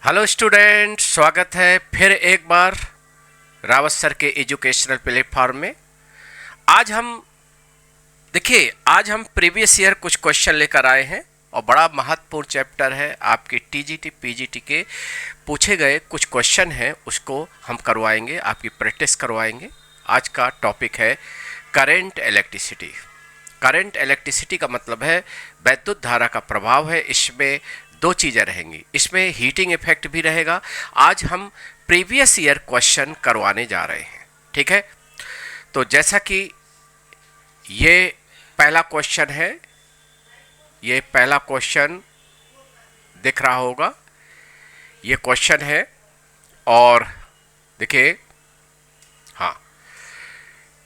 Hello student, स्वागत है फिर एक बार रावत सर के एजुकेशनल प्लेटफॉर्म में। आज हम प्रीवियस ईयर कुछ क्वेश्चन लेकर आए हैं और बड़ा महत्वपूर्ण चैप्टर है। आपके टीजीटी पीजीटी के पूछे गए कुछ क्वेश्चन हैं, उसको हम करवाएंगे, आपकी प्रैक्टिस करवाएंगे। आज का टॉपिक है करंट इलेक्ट्रिसिटी। करंट इलेक्ट्रिसिटी का मतलब है वैद्युत धारा का प्रभाव है। इसमें दो चीज़ें रहेंगी, इसमें हीटिंग इफेक्ट भी रहेगा। आज हम प्रीवियस ईयर क्वेश्चन करवाने जा रहे हैं, ठीक है। तो जैसा कि ये पहला क्वेश्चन है, ये पहला क्वेश्चन दिख रहा होगा, ये क्वेश्चन है। और देखिए, हाँ,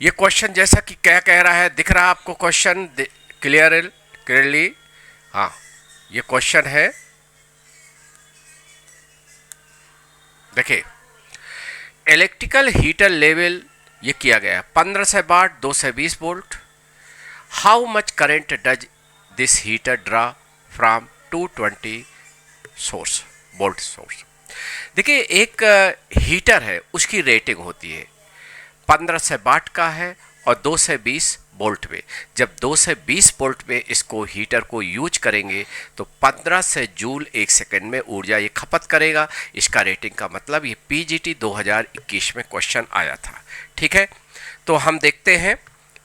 ये क्वेश्चन जैसा कि क्या कह रहा है, दिख रहा है आपको क्वेश्चन क्लियरली? हाँ, ये क्वेश्चन है, देखिए, इलेक्ट्रिकल हीटर लेवल ये किया गया 1500 वाट 220 volt. How much current does this heater draw from 220 source volt source. देखिए, एक हीटर है, उसकी रेटिंग होती है 1500 वाट का है और 220 वोल्ट में। जब 220 वोल्ट में इसको हीटर को यूज करेंगे तो 15 से जूल एक सेकंड में ऊर्जा ये खपत करेगा। इसका रेटिंग का मतलब ये पीजीटी 2021 में क्वेश्चन आया था, ठीक है। तो हम देखते हैं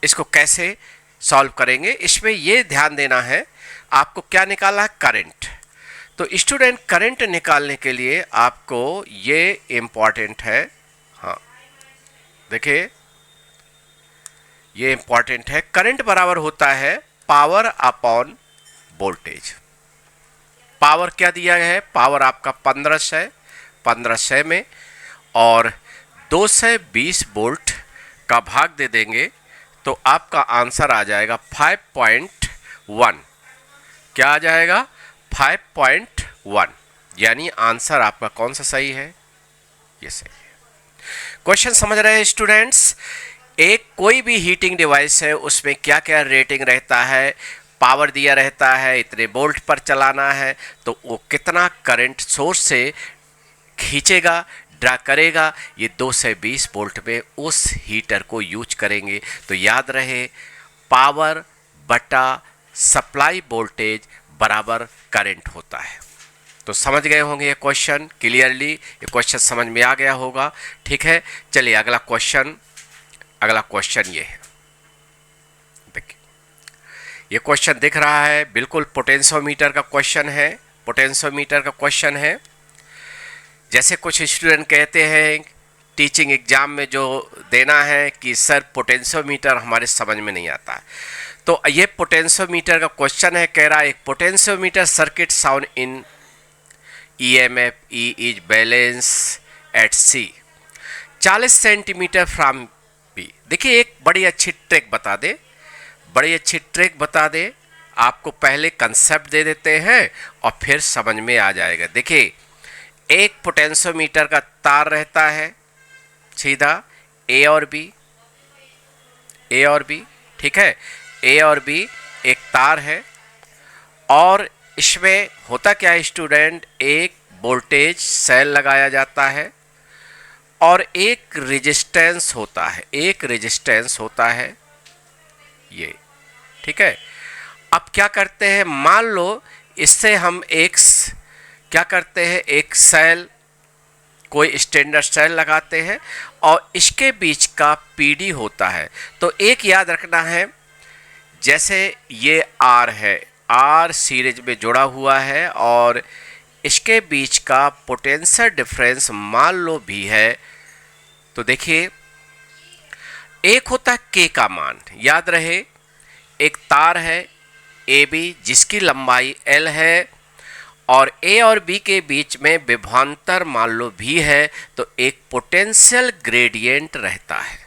इसको कैसे सॉल्व करेंगे। इसमें ये ध्यान देना है, आपको क्या निकालना है, करंट। तो स्टूडेंट, करंट निकालने के लिए आपको ये इम्पॉर्टेंट है, हाँ देखिए, ये इंपॉर्टेंट है। करंट बराबर होता है पावर अपॉन वोल्टेज। पावर क्या दिया है, पावर आपका 1500 में, और 220 वोल्ट का भाग दे देंगे तो आपका आंसर आ जाएगा 5.1। क्या आ जाएगा, 5.1। यानी आंसर आपका कौन सा सही है, ये सही है। क्वेश्चन समझ रहे हैं स्टूडेंट्स? एक कोई भी हीटिंग डिवाइस है, उसमें क्या क्या रेटिंग रहता है, पावर दिया रहता है, इतने वोल्ट पर चलाना है, तो वो कितना करंट सोर्स से खींचेगा, ड्रा करेगा, ये 220 वोल्ट में उस हीटर को यूज करेंगे। तो याद रहे, पावर बटा सप्लाई वोल्टेज बराबर करंट होता है। तो समझ गए होंगे ये क्वेश्चन क्लियरली, ये क्वेश्चन समझ में आ गया होगा, ठीक है। चलिए अगला क्वेश्चन ये है। देखिए, ये क्वेश्चन दिख रहा है, बिल्कुल पोटेंशियोमीटर का क्वेश्चन है। पोटेंशियोमीटर का क्वेश्चन है। जैसे कुछ स्टूडेंट कहते हैं टीचिंग एग्जाम में जो देना है कि सर पोटेंशियोमीटर हमारे समझ में नहीं आता है। तो ये पोटेंशियोमीटर का क्वेश्चन है, कह रहा है एक potentiometer circuit sound in EMF E is balance at C 40 centimetre from B। देखिए, एक बड़ी अच्छी ट्रिक बता दे, आपको पहले कंसेप्ट दे देते हैं और फिर समझ में आ जाएगा। देखिए, एक पोटेंशियोमीटर का तार रहता है सीधा A और B, ठीक है। A और B एक तार है, और इसमें होता क्या है स्टूडेंट, एक वोल्टेज सेल लगाया जाता है और एक रेजिस्टेंस होता है, ये ठीक है। अब क्या करते हैं, मान लो इससे हम क्या करते हैं, एक सेल, कोई स्टैंडर्ड सेल लगाते हैं और इसके बीच का पीडी होता है। तो एक याद रखना है, जैसे ये आर है, आर सीरीज में जुड़ा हुआ है और इसके बीच का पोटेंशियल डिफरेंस मान लो भी है। तो देखिए, एक होता है के का मान, याद रहे, एक तार है ए बी जिसकी लंबाई एल है और ए और बी के बीच में विभवांतर मान लो भी है, तो एक पोटेंशियल ग्रेडियंट रहता है,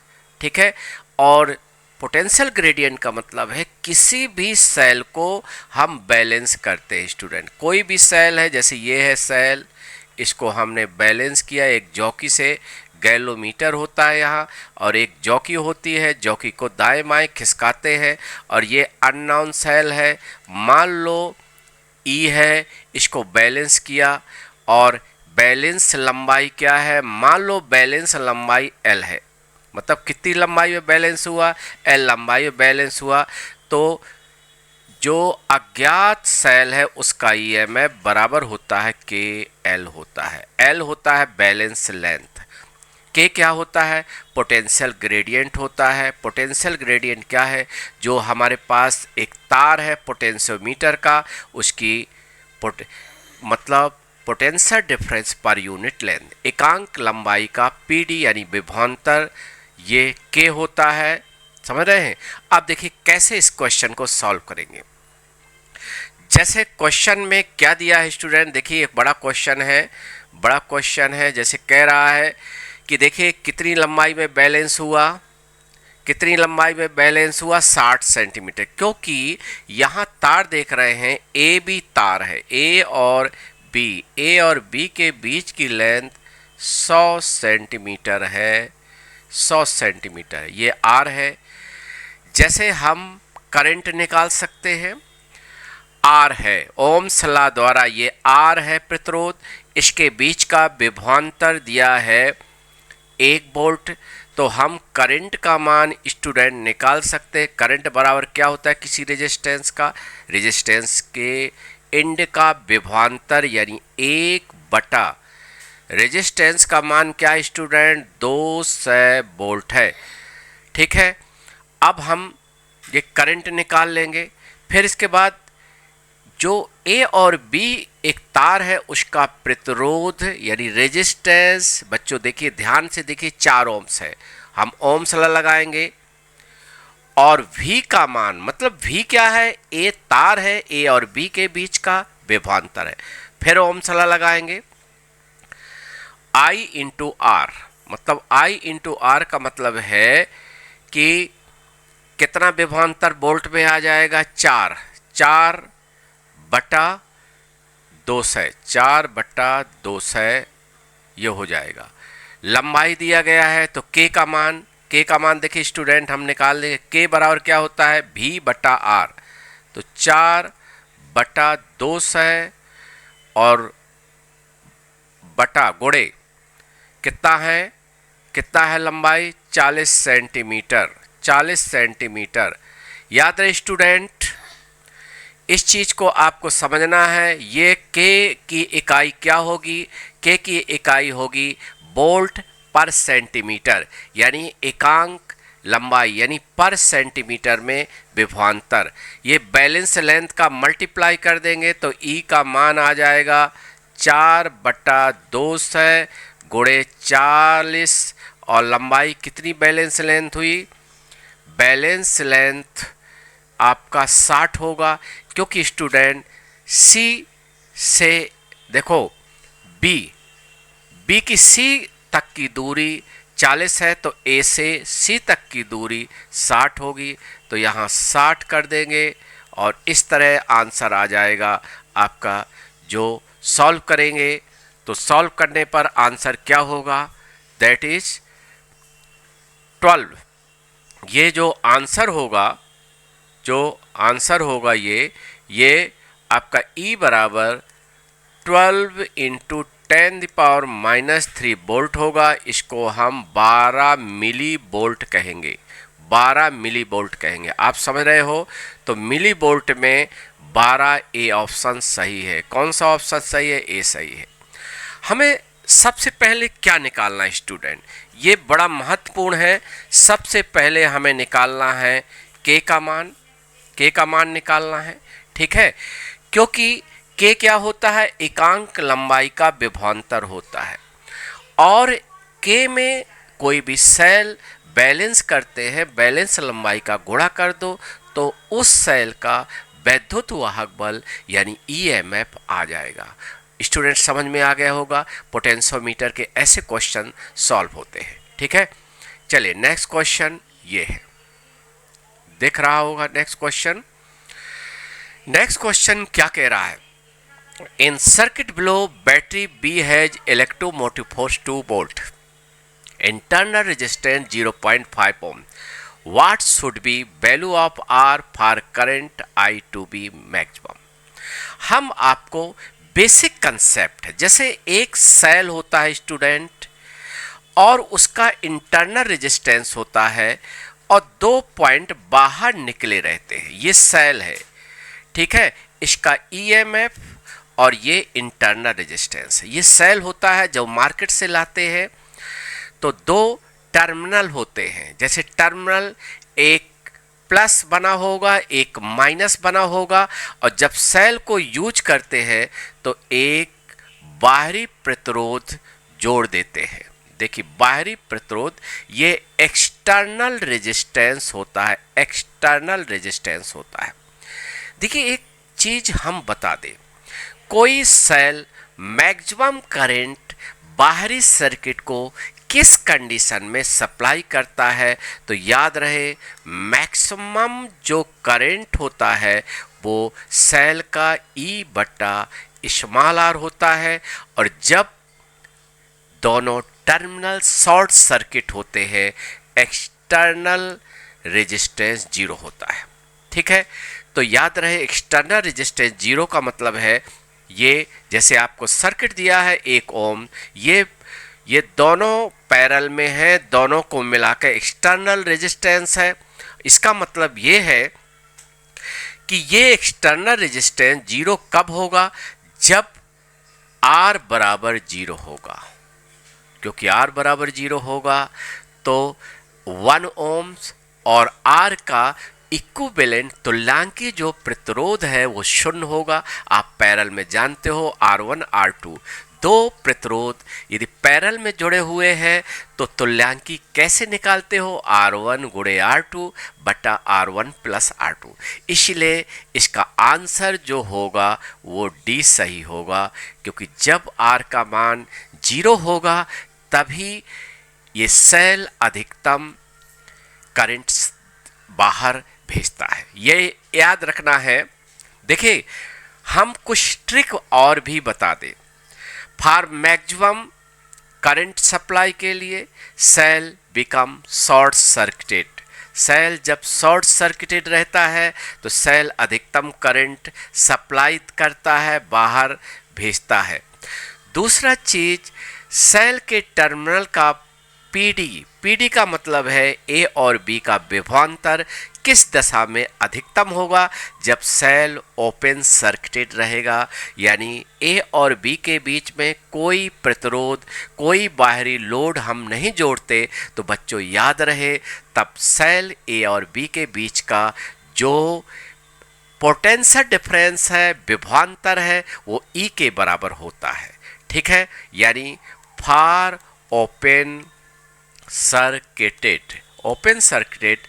ठीक है। और पोटेंशियल ग्रेडियंट का मतलब है किसी भी सेल को हम बैलेंस करते हैं स्टूडेंट। कोई भी सेल है, जैसे ये है सेल, इसको हमने बैलेंस किया एक जॉकी से, गैलोमीटर होता है यहाँ, और एक जॉकी होती है, जॉकी को दाएं बाएं खिसकाते हैं, और ये अननोन सेल है, मान लो ई है, इसको बैलेंस किया और बैलेंस लंबाई क्या है? मान लो बैलेंस लंबाई L है, मतलब कितनी लंबाई में बैलेंस हुआ? L लंबाई में बैलेंस हुआ। तो जो अज्ञात सेल है उसका ईएमएफ बराबर होता है KL होता है। L होता है बैलेंस लेंथ, K क्या होता है? पोटेंशियल ग्रेडियंट होता है। पोटेंशियल ग्रेडियंट क्या है? जो हमारे पास एक तार है पोटेंशियोमीटर का, उसकी मतलब potential difference per unit length, एकांक लंबाई का PD यानी विभवांतर, ये K होता है। समझ रहे हैं? अब देखिए कैसे इस क्वेश्चन को सॉल्व करेंगे। जैसे क्वेश्चन में क्या दिया है स्टूडेंट, देखिए एक बड़ा क्वेश्चन है, बड़ा क्वेश्चन है। जैसे कह रहा है कि देखिए कितनी लंबाई में बैलेंस हुआ, कितनी लंबाई में बैलेंस हुआ? 60 सेंटीमीटर। क्योंकि यहाँ तार देख रहे हैं, ए बी तार है, ए और बी के बीच की लेंथ 100 सेंटीमीटर है, 100 सेंटीमीटर, ये आर है। जैसे हम करंट निकाल सकते हैं, आर है, ओम्स लॉ द्वारा ये आर है प्रतिरोध, इसके बीच का विभवांतर दिया है 1 वोल्ट। तो हम करंट का मान स्टूडेंट निकाल सकते हैं। करंट बराबर क्या होता है किसी रेजिस्टेंस का? रेजिस्टेंस के एंड का विभवांतर यानी 1 बटा रेजिस्टेंस का मान क्या है स्टूडेंट? 200 वोल्ट है। ठीक है, अब हम ये करंट निकाल लेंगे। फिर इसके बाद जो ए और बी एक तार है उसका प्रतिरोध यानी रेजिस्टेंस, बच्चों देखिए ध्यान से देखिए, 4 ओम्स है। हम ओम्स लॉ लगाएंगे और V का मान, मतलब V क्या है? ए तार है, ए और बी के बीच का विभवांतर है। फिर ओम्स लॉ लगाएंगे, I इंटू आर, मतलब I इंटू आर का मतलब है कि कितना विभवांतर वोल्ट में आ जाएगा? 4 बटा 200, 4 बटा 200 ये हो जाएगा। लंबाई दिया गया है तो K का मान देखिए स्टूडेंट हम निकाल लेंगे। K बराबर क्या होता है? V बटा आर। तो 4 बटा 200 और बटा गुणे कितना है लंबाई? 40 सेंटीमीटर, 40 सेंटीमीटर। याद रहे स्टूडेंट, इस चीज को आपको समझना है। ये K की इकाई क्या होगी? K की इकाई होगी वोल्ट पर सेंटीमीटर, यानी एकांक लंबाई यानी पर सेंटीमीटर में विभवांतर। ये बैलेंस लेंथ का मल्टीप्लाई कर देंगे तो E का मान आ जाएगा 4 बटा 200 गुणे 40, और लंबाई कितनी बैलेंस लेंथ हुई? बैलेंस लेंथ आपका 60 होगा, क्योंकि स्टूडेंट C से देखो B की C तक की दूरी 40 है तो A से C तक की दूरी 60 होगी। तो यहाँ 60 कर देंगे और इस तरह आंसर आ जाएगा आपका। जो सॉल्व करेंगे तो सॉल्व करने पर आंसर क्या होगा? That is 12। ये जो आंसर होगा ये आपका E बराबर 12 इंटू 10⁻³ वोल्ट होगा। इसको हम 12 मिली वोल्ट कहेंगे, 12 मिली वोल्ट कहेंगे। आप समझ रहे हो? तो मिली वोल्ट में 12, ए ऑप्शन सही है। कौन सा ऑप्शन सही है? ए सही है। हमें सबसे पहले क्या निकालना है स्टूडेंट? ये बड़ा महत्वपूर्ण है। सबसे पहले हमें निकालना है K का मान निकालना है। ठीक है, क्योंकि K क्या होता है? एकांक लंबाई का विभवांतर होता है। और K में कोई भी सेल बैलेंस करते हैं, बैलेंस लंबाई का गुणा कर दो तो उस सेल का वैद्युत वाहक बल यानी EMF आ जाएगा। स्टूडेंट समझ में आ गया होगा। पोटेंशियोमीटर के ऐसे क्वेश्चन सॉल्व होते हैं। ठीक है, चलिए नेक्स्ट क्वेश्चन ये है, देख रहा होगा नेक्स्ट क्वेश्चन क्या कह रहा है? In circuit below battery B has electromotive force 2 volt, internal resistance 0.5 ohm, what should be value of R for current I to be maximum. हम आपको बेसिक कंसेप्ट है। जैसे एक सेल होता है स्टूडेंट, और उसका इंटरनल रेजिस्टेंस होता है, और 2 पॉइंट बाहर निकले रहते हैं, ये सेल है, ठीक है। इसका ईएमएफ और ये इंटरनल रेजिस्टेंस है। ये सेल होता है, जब मार्केट से लाते हैं तो 2 टर्मिनल होते हैं। जैसे टर्मिनल एक प्लस बना होगा, एक माइनस बना होगा, और जब सेल को यूज करते हैं तो एक बाहरी प्रतिरोध जोड़ देते हैं। देखिए, बाहरी प्रतिरोध ये एक्सटर्नल रेजिस्टेंस होता है, एक्सटर्नल रेजिस्टेंस होता है। देखिए, एक चीज हम बता दें, कोई सेल मैक्सिमम करंट बाहरी सर्किट को किस कंडीशन में सप्लाई करता है, तो याद रहे मैक्सिमम जो करंट होता है वो सेल का E/r होता है, और जब दोनों टर्मिनल शॉर्ट सर्किट होते हैं एक्सटर्नल रेजिस्टेंस 0 होता है, ठीक है। तो याद रहे एक्सटर्नल रेजिस्टेंस 0 का मतलब है, ये जैसे आपको सर्किट दिया है 1 ओम, ये दोनों पैरेलल में है, दोनों को मिलाकर एक्सटर्नल रेजिस्टेंस है। इसका मतलब ये है कि ये एक्सटर्नल रेजिस्टेंस 0 कब होगा, जब R बराबर 0 होगा, क्योंकि R बराबर 0 होगा तो 1 ओम्स और R का इक्विवेलेंट तुल्यांकी जो प्रतिरोध है वो 0 होगा। आप पैरेलल में जानते हो R1 R2 दो प्रतिरोध यदि पैरेलल में जुड़े हुए हैं तो तुल्यांकी कैसे निकालते हो, R1 गुणे R2 बटा R1 प्लस R2। इसलिए इसका आंसर जो होगा वो D सही होगा, क्योंकि जब R का मान 0 होगा तभी ये सेल अधिकतम करंट बाहर भेजता है। ये याद रखना है। देखिए, हम कुछ ट्रिक और भी बता दें। फॉर मैक्सिमम करंट सप्लाई के लिए cell become short circuited. Cell जब शॉर्ट सर्किटेड रहता है तो सेल अधिकतम करंट सप्लाई करता है, बाहर भेजता है। दूसरा चीज, सेल के टर्मिनल का पीडी का मतलब है ए और बी का विभवांतर किस दशा में अधिकतम होगा, जब सेल ओपन सर्किटेड रहेगा, यानी ए और बी के बीच में कोई प्रतिरोध, कोई बाहरी लोड हम नहीं जोड़ते। तो बच्चों याद रहे, तब सेल ए और बी के बीच का जो पोटेंशियल डिफरेंस है, विभवांतर है, वो ई के बराबर होता है, ठीक है। यानी फॉर ओपन सर्किटेड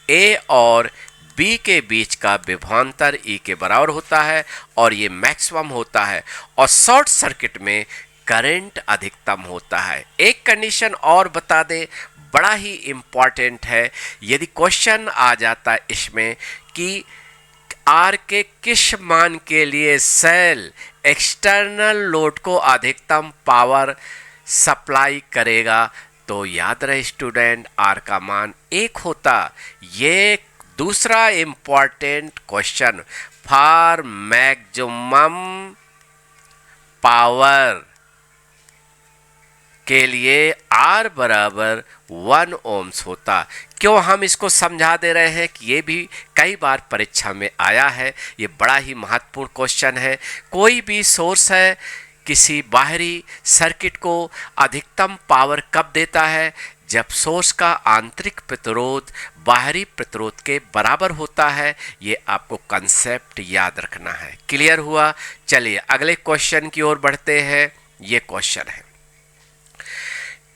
ए और बी के बीच का विभवांतर ई के बराबर होता है और ये मैक्सिमम होता है, और शॉर्ट सर्किट में करंट अधिकतम होता है। एक कंडीशन और बता दे, बड़ा ही इंपॉर्टेंट है। यदि क्वेश्चन आ जाता इसमें कि आर के किस मान के लिए सेल एक्सटर्नल लोड को अधिकतम पावर सप्लाई करेगा, तो याद रहे स्टूडेंट आर का मान 1 होता। ये दूसरा important question, for maximum power के लिए आर बराबर 1 ओम्स होता। क्यों हम इसको समझा दे रहे हैं कि ये भी कई बार परीक्षा में आया है, ये बड़ा ही महत्वपूर्ण क्वेश्चन है। कोई भी सोर्स है किसी बाहरी सर्किट को अधिकतम पावर कब देता है, जब सोर्स का आंतरिक प्रतिरोध बाहरी प्रतिरोध के बराबर होता है। ये आपको कंसेप्ट याद रखना है। क्लियर हुआ? चलिए अगले क्वेश्चन की ओर बढ़ते हैं। ये क्वेश्चन है,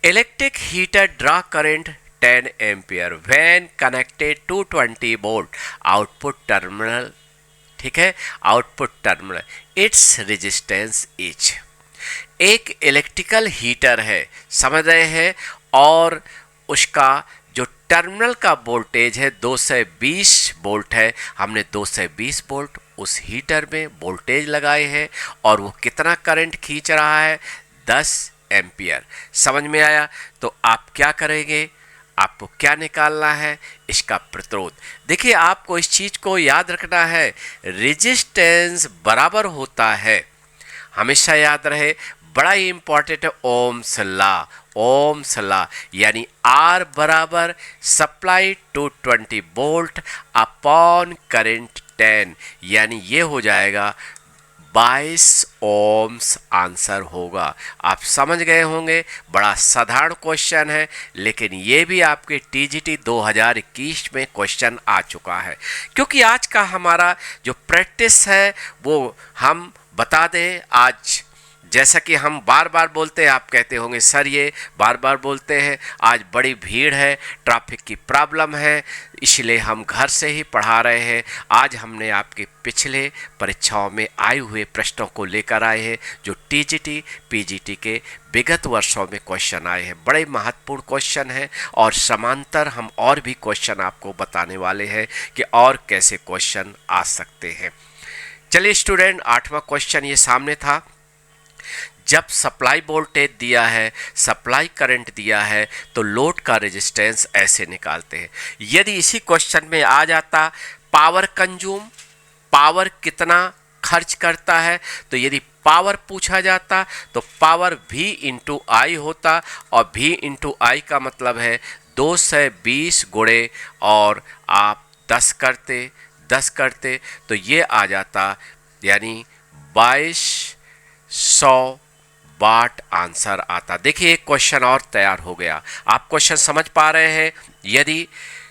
electric heater draw current 10 ampere when connected to 20 volt output terminal, ठीक है, output terminal its resistance is. एक इलेक्ट्रिकल हीटर है, समझ रहे हैं, और उसका जो टर्मिनल का वोल्टेज है 220 वोल्ट है। हमने 220 वोल्ट उस हीटर में वोल्टेज लगाए हैं और वो कितना करंट खींच रहा है, 10 एम्पियर। समझ में आया? तो आप क्या करेंगे, आपको क्या निकालना है, इसका प्रतिरोध। देखिए, आपको इस चीज को याद रखना है, रेजिस्टेंस बराबर होता है हमेशा याद रहे, बड़ा ही इंपॉर्टेंट है ओम्स लॉ। ओम्स लॉ यानी R बराबर supply two 20 volt upon current 10, यानी ये हो जाएगा 22 ओम्स आंसर होगा। आप समझ गए होंगे, बड़ा साधारण क्वेश्चन है, लेकिन ये भी आपके टीजीटी 2021 में क्वेश्चन आ चुका है। क्योंकि आज का हमारा जो प्रैक्टिस है वो हम बता दें आज, जैसा कि हम बार बार बोलते हैं, आप कहते होंगे सर ये बार बार बोलते हैं, आज बड़ी भीड़ है, ट्रैफिक की प्रॉब्लम है, इसलिए हम घर से ही पढ़ा रहे हैं। आज हमने आपके पिछले परीक्षाओं में आए हुए प्रश्नों को लेकर आए हैं, जो टीजीटी पीजीटी के विगत वर्षों में क्वेश्चन आए हैं। बड़े महत्वपूर्ण क्वेश्चन हैं और समांतर हम और भी क्वेश्चन आपको बताने वाले हैं कि और कैसे क्वेश्चन आ सकते हैं। चलिए स्टूडेंट, 8वां क्वेश्चन ये सामने था। जब सप्लाई वोल्टेज दिया है, सप्लाई करंट दिया है, तो लोड का रेजिस्टेंस ऐसे निकालते हैं। यदि इसी क्वेश्चन में आ जाता पावर कंज्यूम, पावर कितना खर्च करता है, तो यदि पावर पूछा जाता तो पावर V इंटू आई होता, और V इंटू आई का मतलब है 220 गुणे और आप 10 करते तो ये आ जाता, यानी 2200 वाट आंसर आता। देखिए एक क्वेश्चन और तैयार हो गया। आप क्वेश्चन समझ पा रहे हैं? यदि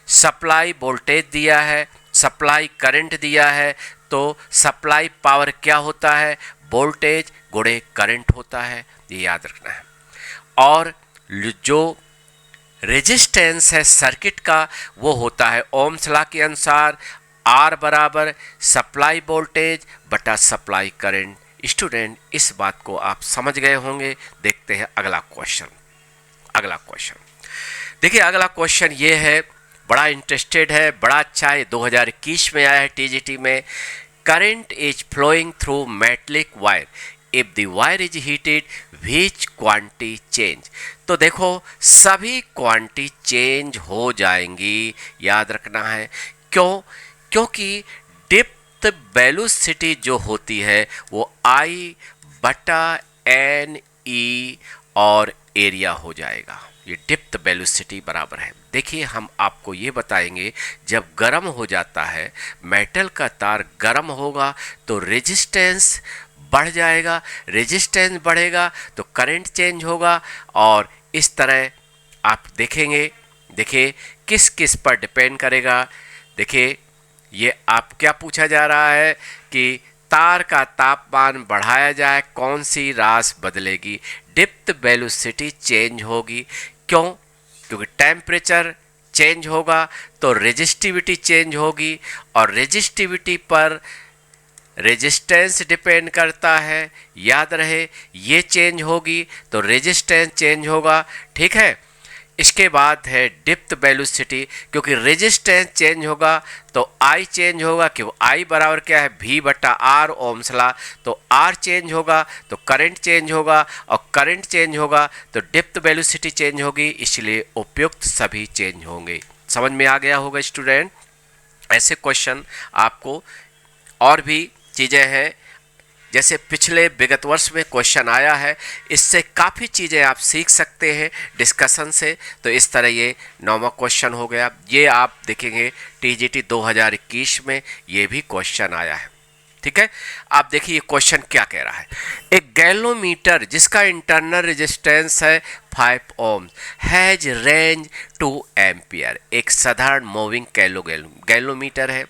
सप्लाई वोल्टेज दिया है, सप्लाई करंट दिया है, तो सप्लाई पावर क्या होता है? वोल्टेज गुणे करंट होता है, ये याद रखना है। और जो रेजिस्टेंस है सर्किट का, वो होता है ओम्स लॉ के अनुसार R बराबर सप्लाई वोल्टेज बटा सप्लाई करंट। स्टूडेंट, इस बात को आप समझ गए होंगे। देखते हैं अगला क्वेश्चन। देखिए अगला क्वेश्चन ये है, बड़ा इंटरेस्टेड है, बड़ा अच्छा है, 2021 में आया है टीजीटी में। Current is flowing through metallic wire, if the wire is heated which quantity change. तो देखो सभी क्वांटिटी चेंज हो जाएंगी, याद रखना है। क्योंकि डेप्थ वेलोसिटी जो होती है वो I बटा NE और एरिया हो जाएगा। ये डेप्थ वेलोसिटी बराबर है। देखिए हम आपको ये बताएंगे, जब गर्म हो जाता है मेटल का तार, गर्म होगा तो रेजिस्टेंस बढ़ जाएगा, रेजिस्टेंस बढ़ेगा तो करंट चेंज होगा, और इस तरह आप देखेंगे। देखिए किस किस पर डिपेंड करेगा। देखिए ये आप क्या पूछा जा रहा है कि तार का तापमान बढ़ाया जाए, कौन सी राशि बदलेगी? डेप्थ वेलोसिटी चेंज होगी। क्योंकि टेम्परेचर चेंज होगा तो रेजिस्टिविटी चेंज होगी, और रेजिस्टिविटी पर रेजिस्टेंस डिपेंड करता है। याद रहे, ये चेंज होगी तो रेजिस्टेंस चेंज होगा, ठीक है। इसके बाद है डेप्थ वेलोसिटी, क्योंकि रेजिस्टेंस चेंज होगा तो I चेंज होगा, क्यों I बराबर क्या है? V बटा R ओम्स लॉ। तो R चेंज होगा तो करंट चेंज होगा, और करंट चेंज होगा तो डेप्थ वेलोसिटी चेंज होगी, इसलिए उपयुक्त सभी चेंज होंगे। समझ में आ गया होगा स्टूडेंट। ऐसे क्वेश्चन आपको और भी चीज़ें हैं, जैसे पिछले विगत वर्ष में क्वेश्चन आया है, इससे काफ़ी चीज़ें आप सीख सकते हैं डिस्कशन से। तो इस तरह ये 9वां क्वेश्चन हो गया। ये आप देखेंगे टीजीटी 2021 में ये भी क्वेश्चन आया है, ठीक है। आप देखिए ये क्वेश्चन क्या कह रहा है। एक गैलोमीटर जिसका इंटरनल रेजिस्टेंस है 5 ओम हैज रेंज 2 एम्पियर। एक साधारण मूविंग गैलोमीटर है,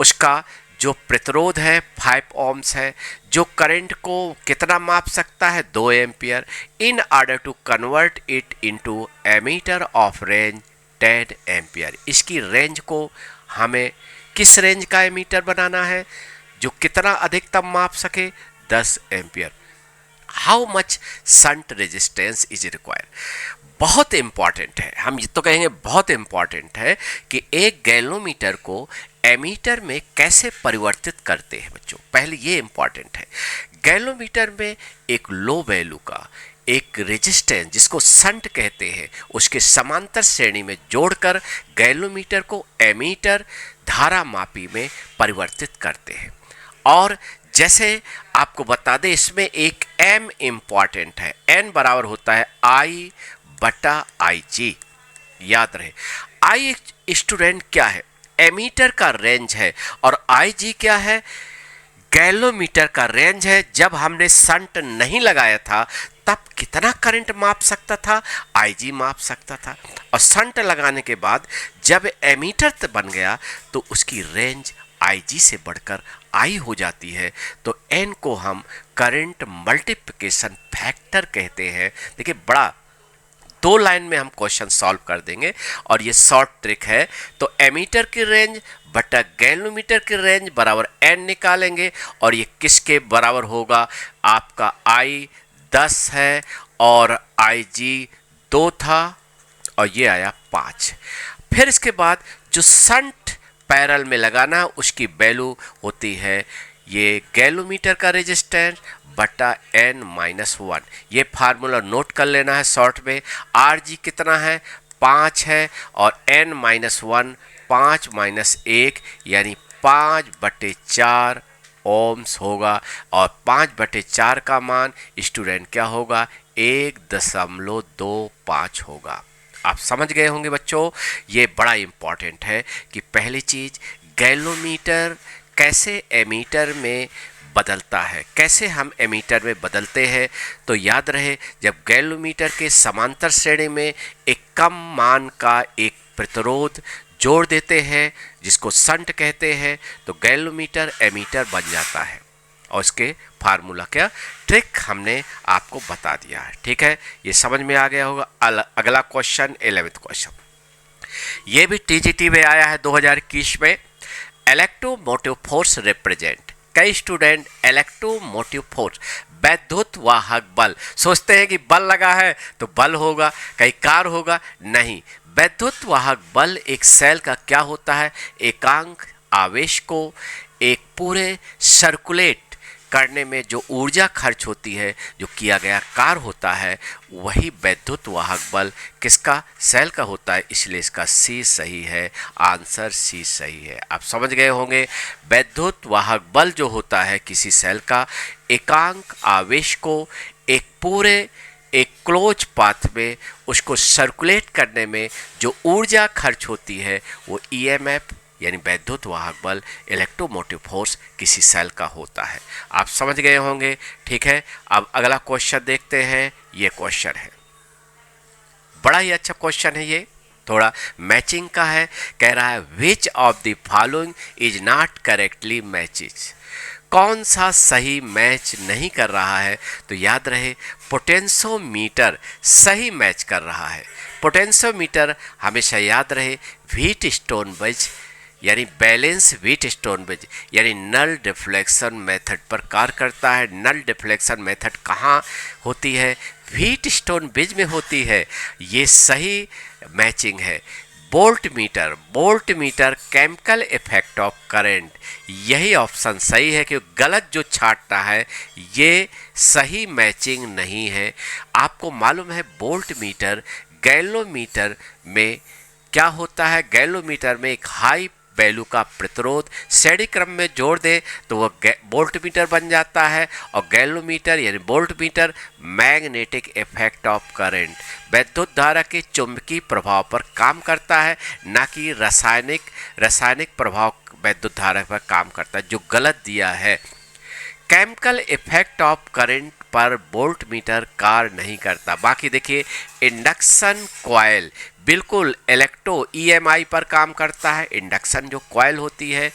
उसका जो प्रतिरोध है 5 ओम्स है, जो करंट को कितना माप सकता है? 2 ampere. In order to convert it into ammeter of range 10 ampere. इसकी रेंज को हमें किस रेंज का एमीटर बनाना है जो कितना अधिकतम माप सके? 10 ampere. How much shunt resistance is required. बहुत इंपॉर्टेंट है, हम ये तो कहेंगे बहुत इंपॉर्टेंट है कि एक गैलोमीटर को एमीटर में कैसे परिवर्तित करते हैं बच्चों। पहले ये इंपॉर्टेंट है, गैलोमीटर में एक लो वैल्यू का एक रेजिस्टेंस जिसको शंट कहते हैं उसके समांतर श्रेणी में जोड़कर गैलोमीटर को एमीटर धारा मापी में परिवर्तित करते हैं। और जैसे आपको बता दें इसमें एक m इम्पॉर्टेंट है। n बराबर होता है I बटा IG, याद रहे। I स्टूडेंट क्या है? एमीटर का रेंज है, और IG क्या है? गैलोमीटर का रेंज है। जब हमने शंट नहीं लगाया था तब कितना करंट माप सकता था? IG माप सकता था। और शंट लगाने के बाद जब एमीटर बन गया तो उसकी रेंज IG से बढ़कर I हो जाती है। तो N को हम करंट मल्टीप्लिकेशन फैक्टर कहते हैं। देखिए, बड़ा 2 लाइन में हम क्वेश्चन सॉल्व कर देंगे, और ये शॉर्ट ट्रिक है। तो एमीटर की रेंज बटा गैलोमीटर की रेंज बराबर N निकालेंगे, और ये किसके बराबर होगा? आपका I 10 है और IG 2 था, और ये आया 5। फिर इसके बाद जो शंट पैरेलल में लगाना उसकी वैल्यू होती है ये गैलोमीटर का रेजिस्टेंस बटा n-1। ये फार्मूला नोट कर लेना है शॉर्ट में। Rg कितना है? 5 है, और n-1 5 माइनस 1 यानी 5/4 ओम्स होगा, और 5/4 का मान स्टूडेंट क्या होगा? 1.25 होगा। आप समझ गए होंगे बच्चों। ये बड़ा इंपॉर्टेंट है कि पहली चीज गैलोमीटर कैसे एमीटर में बदलता है, कैसे हम एमीटर में बदलते हैं। तो याद रहे, जब गैलोमीटर के समांतर श्रेणी में एक कम मान का एक प्रतिरोध जोड़ देते हैं जिसको शंट कहते हैं, तो गैलोमीटर एमीटर बन जाता है। और इसके फार्मूला क्या ट्रिक हमने आपको बता दिया है। ठीक है, ये समझ में आ गया होगा। अगला क्वेश्चन 11th क्वेश्चन, ये भी टीजीटी में आया है 2021 में। Electromotive force represent. कई स्टूडेंट इलेक्ट्रोमोटिव फोर्स वैद्युत वाहक बल सोचते हैं कि बल लगा है तो बल होगा, कहीं कार होगा। नहीं, वैद्युत वाहक बल एक सेल का क्या होता है? एकांक आवेश को एक पूरे सर्कुलेट करने में जो ऊर्जा खर्च होती है, जो किया गया कार्य होता है, वही वैद्युत वाहक बल किसका? सेल का होता है। इसलिए इसका सी सही है, आंसर सी सही है। आप समझ गए होंगे, वैद्युत वाहक बल जो होता है किसी सेल का, एकांक आवेश को एक पूरे एक क्लोज पाथ में उसको सर्कुलेट करने में जो ऊर्जा खर्च होती है, वो ईएमएफ यानी वैद्युत वाहक बल, इलेक्ट्रोमोटिव फोर्स किसी सेल का होता है। आप समझ गए होंगे। ठीक है, अब अगला क्वेश्चन देखते हैं। ये क्वेश्चन है, बड़ा ही अच्छा क्वेश्चन है, ये थोड़ा मैचिंग का है। कह रहा है which of the following is not correctly matches. कौन सा सही मैच नहीं कर रहा है? तो याद रहे, पोटेंशियोमीटर सही मैच कर रहा है। पोटेंशियोमीटर हमेशा याद रहे व्हीट स्टोन बेज यानी बैलेंस व्हीट स्टोन बेज यानी नल डिफ्लेक्शन मेथड पर कार्य करता है। नल डिफ्लेक्शन मेथड कहाँ होती है? व्हीट स्टोन बेज में होती है। ये सही मैचिंग है। Voltmeter chemical effect of current, यही ऑप्शन सही है, कि गलत जो छांटता है ये सही मैचिंग नहीं है। आपको मालूम है बोल्ट मीटर गैलोमीटर में क्या होता है? गैलोमीटर में एक हाई वैल्यू का प्रतिरोध श्रेणी क्रम में जोड़ दे तो वह बोल्ट मीटर बन जाता है। और गैलोमीटर यानी voltmeter magnetic effect of current, वैद्युत धारा के चुंबकीय प्रभाव पर काम करता है, ना कि रासायनिक प्रभाव वैद्युत धारा पर काम करता है, जो गलत दिया है। केमिकल इफेक्ट ऑफ करंट पर बोल्ट मीटर कार्य नहीं करता। बाकी देखिए, इंडक्शन कॉइल बिल्कुल इलेक्ट्रो ईएमआई पर काम करता है। इंडक्शन जो कॉइल होती है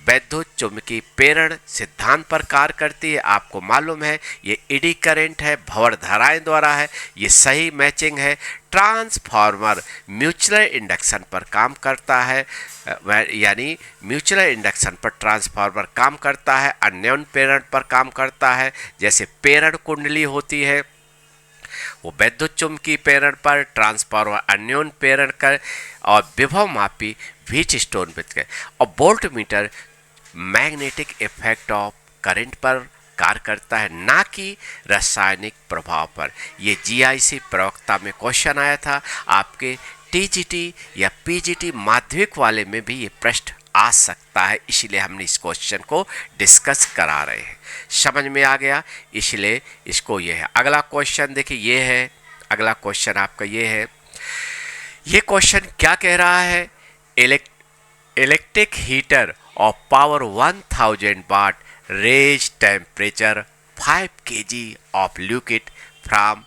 वैद्युत चुंबकीय प्रेरण सिद्धांत पर कार्य करती है। आपको मालूम है ये एडी करंट है, भंवर धाराएं द्वारा है। ये सही मैचिंग है। ट्रांसफार्मर म्यूचुअल इंडक्शन पर काम करता है, यानी म्यूचुअल इंडक्शन पर ट्रांसफार्मर काम करता है। अन्योन्य प्रेरण पर काम करता है, जैसे प्रेरण कुंडली होती है वो वैद्युत चुंबकीय प्रेरण पर, ट्रांसफार्मर अन्योन्य प्रेरण कर, और विभव मापी व्हीट स्टोन बेज के। और voltmeter magnetic effect of current पर कार्य करता है, ना कि रासायनिक प्रभाव पर। ये जीआईसी प्रवक्ता में क्वेश्चन आया था। आपके टीजीटी या पीजीटी माध्यमिक वाले में भी ये प्रश्न आ सकता है, इसलिए हमने इस क्वेश्चन को डिस्कस करा रहे हैं। समझ में आ गया, इसलिए इसको ये है। अगला क्वेश्चन देखिए, ये है अगला क्वेश्चन आपका, ये है। ये क्वेश्चन क्या कह रहा है? Electric heater of power 1000 watt raise temperature 5 kg of liquid from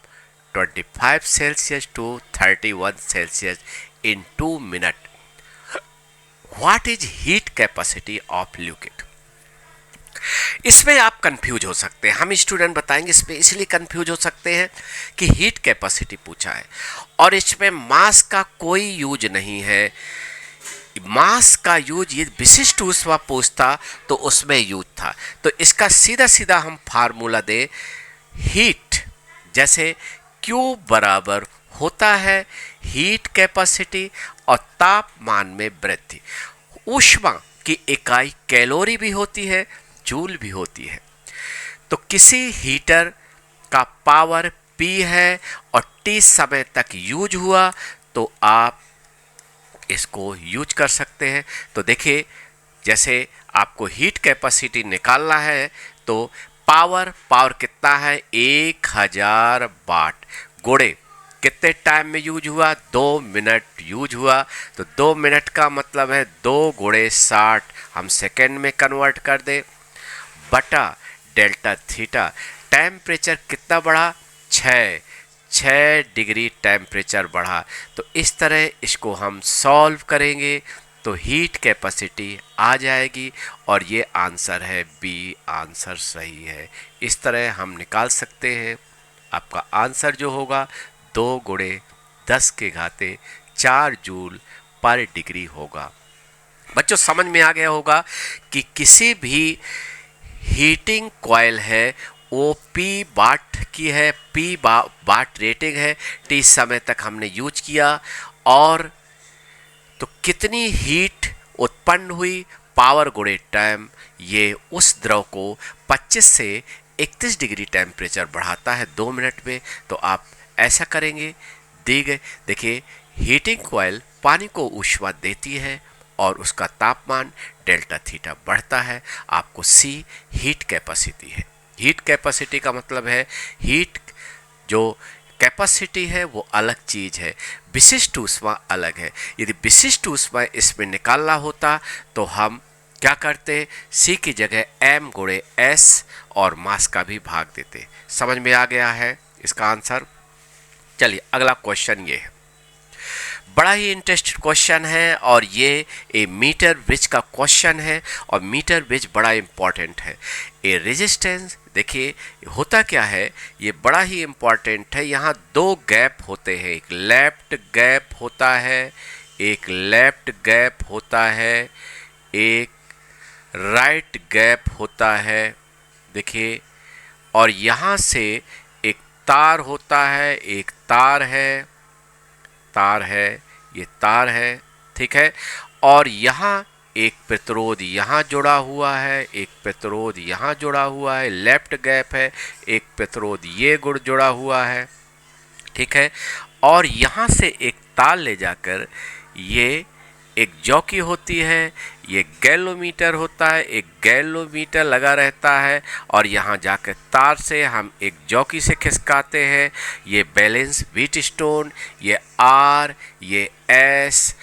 25 Celsius to 31 Celsius in 2 minutes. What is heat capacity of liquid? इसमें आप कंफ्यूज हो सकते हैं, हम स्टूडेंट बताएंगे इसमें इसलिए कंफ्यूज हो सकते हैं कि हीट कैपेसिटी पूछा है और इसमें मास का कोई यूज नहीं है। मास का यूज ये विशिष्ट ऊष्मा पूछता तो उसमें यूज था। तो इसका सीधा सीधा हम फार्मूला दे, हीट जैसे Q बराबर होता है हीट कैपेसिटी और तापमान में वृद्धि। ऊष्मा की इकाई कैलोरी भी होती है, जूल भी होती है। तो किसी हीटर का पावर P है और T समय तक यूज हुआ तो आप इसको यूज कर सकते हैं। तो देखिए, जैसे आपको हीट कैपेसिटी निकालना है तो पावर कितना है? 1000 वाट गुणे कितने टाइम में यूज हुआ? 2 मिनट यूज हुआ। तो 2 मिनट का मतलब है 2 गुणे 60, हम सेकेंड में कन्वर्ट कर दे, बटा डेल्टा थीटा। टेम्परेचर कितना बढ़ा? 6 डिग्री टेम्परेचर बढ़ा। तो इस तरह इसको हम सॉल्व करेंगे तो हीट कैपेसिटी आ जाएगी और ये आंसर है बी, आंसर सही है। इस तरह हम निकाल सकते हैं। आपका आंसर जो होगा 2 गुणे 10 के घाते 4 जूल पर डिग्री होगा। बच्चों समझ में आ गया होगा कि किसी भी हीटिंग कॉइल है वो P वाट की है, P वाट रेटिंग है, T समय तक हमने यूज किया और तो कितनी हीट उत्पन्न हुई, पावर गुणे टाइम, ये उस द्रव को 25 से 31 डिग्री टेम्परेचर बढ़ाता है 2 मिनट में। तो आप ऐसा करेंगे, दी गए देखिए हीटिंग कॉइल पानी को ऊष्मा देती है और उसका तापमान डेल्टा थीटा बढ़ता है। आपको C हीट कैपेसिटी है। हीट कैपेसिटी का मतलब है हीट जो कैपेसिटी है वो अलग चीज़ है, विशिष्ट ऊष्मा अलग है। यदि विशिष्ट ऊष्मा इसमें निकालना होता तो हम क्या करते? C की जगह M गुणे S और मास का भी भाग देते। समझ में आ गया है इसका आंसर। चलिए अगला क्वेश्चन ये है, बड़ा ही इंटरेस्टिंग क्वेश्चन है और ये ए मीटर ब्रिज का क्वेश्चन है और मीटर ब्रिज बड़ा इंपॉर्टेंट है। ए रेजिस्टेंस, देखिए होता क्या है, ये बड़ा ही इंपॉर्टेंट है। यहाँ 2 गैप होते हैं, एक लेफ्ट गैप होता है, एक लेफ्ट गैप होता है, एक राइट गैप होता है। देखिए, और यहाँ से एक तार होता है, एक तार है, ये तार है, ठीक है। और यहाँ एक प्रतिरोध यहाँ जुड़ा हुआ है, एक प्रतिरोध यहाँ जुड़ा हुआ है, लेफ्ट गैप है, एक प्रतिरोध ये गुण जुड़ा हुआ है, ठीक है। और यहाँ से एक तार ले जाकर ये एक जॉकी होती है, ये गैलोमीटर होता है, एक गैलोमीटर लगा रहता है और यहाँ जाकर तार से हम एक जॉकी से खिसकाते हैं। ये बैलेंस व्हीट स्टोन, ये R, ये S